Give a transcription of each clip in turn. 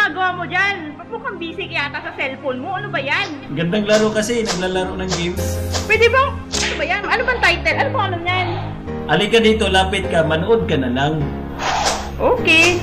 ginagawa mo dyan? Mukhang busy ka yata sa cellphone mo. Ano ba yan? Gandang laro kasi, naglalaro ng games. Pwede bang, ano ba yan? Ano bang title? Ano bang ano yan? Halika dito, lapit ka, manood ka na lang. Okay.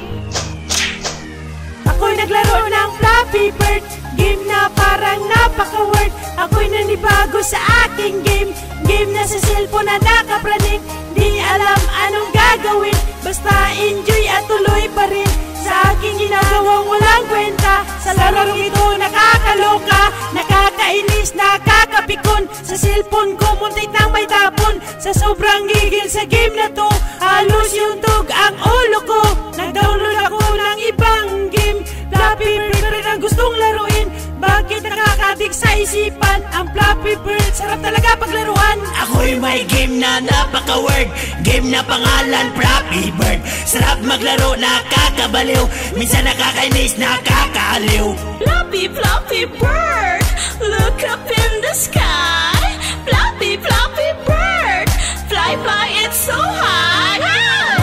Ako'y naglaro ng Flappy Bird, game na parang napaka-word. Ako'y nanibago sa aking game, game na sa cellphone na nakapraning. Di alam anong gagawin, basta enjoy at tuloy pa rin sa aking ginagawang walang kwenta. Sa larong ito nakakaloka, nakakainis, nakakapikon. Sa cellphone ko muntik nang may tapon. Sa sobrang gigil sa game na to, halos yung tug ang ulo ko. Nag-download ako ng ibang game, Flappy Bird ang gustong laruin. Bakit nakakadik sa isipan ang Flappy Bird? Sarap talaga paglaruan. Ako'y may game na napaka-word, game na pangalan Flappy Bird. Sarap maglaro, nakakabaliw, minsan nakakainis, nakakaaliw. Flappy, Flappy Bird, look up in the sky. Flappy, Flappy Bird, fly, fly, it's so high.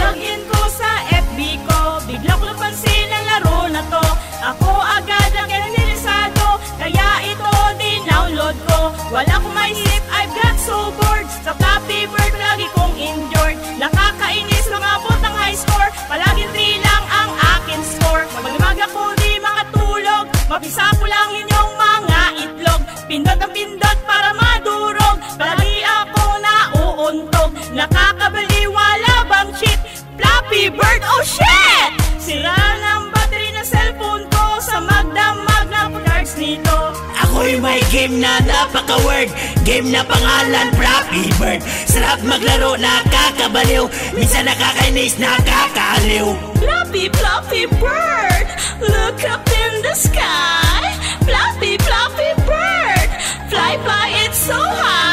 Login ko sa FB ko, bigla ko napansin ang laro na to. Ako agad ang interesado, kaya ito din-download ko. Wala akong maisip, I've got so bored. Sa Flappy Bird lagi kong enjoyed. Nakakainis, lumabot ng high score. Palaging 3 lang ang akin score. Maglimag ako di makatulog, mapisa ko lang inyong mga itlog. Pindot ang pindot para madurog, palagi ako nauuntog. Nakakabaliwala bang shit? Flappy Bird, oh shit! Sira ng battery ng cellphone ko sa magdamag na cards nito. Ako'y may game na napaka-word, game na pangalan Flappy Bird. Sarap maglaro, nakakabaliw, minsan nakakainis, nakakaaliw. Flappy, Flappy Bird, look up in the sky. Flappy, Flappy Bird, fly, fly, it's so high.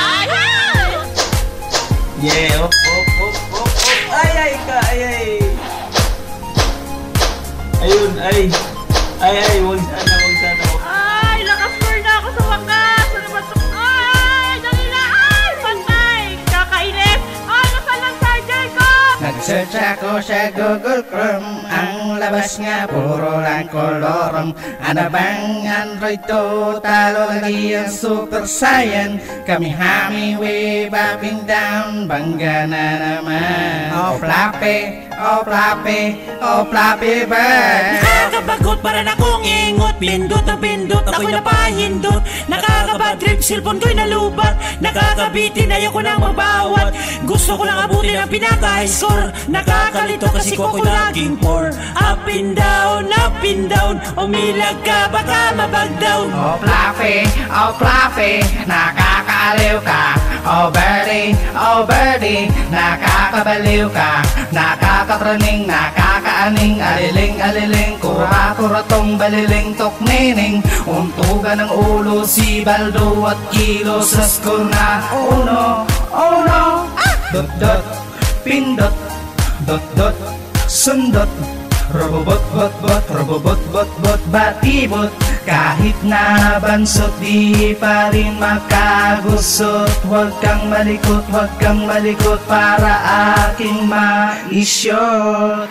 Yeah, op. Ay, ayun, huwag sana. Ay, nakascore na ako sa wakas. Ano ba ito? Ay, dali na. Ay, pantay. Kakainis. Ay, nasaan ang charger ko? Nag-search ako sa Google Chrome, ang labas nga puro lang kolorong. Ano bang Android to? Talo lagi ang Super Saiyan. Kami hami wave up and down, bangga na naman. Oh Flappy, oh Flappy, oh Flappy Bird. Nakakabagot para na kong ingot, pindot ang pindot, ako'y napahindot. Nakakabadrip, cellphone ko'y nalubat, nakakabitin, ayoko nang mabawat. Gusto ko lang abutin ang pinaka-high score. Nakakalito kasi ko ako'y laging poor. Up and down, umilag ka, baka mabag-down. Oh Fluffy, nakakaaliw ka. Oh Birdie, nakakabaliw ka. Nakakapraning, nakakaaning, aliling, kura tong baliling toknining. Untugan ng ulo si Baldo at kilo sa score na uno. Dot, pindot, dot, sundot. Robobot, batibot. Kahit na bansot, di pa rin makagusot. Huwag kang malikot para aking ma-shot.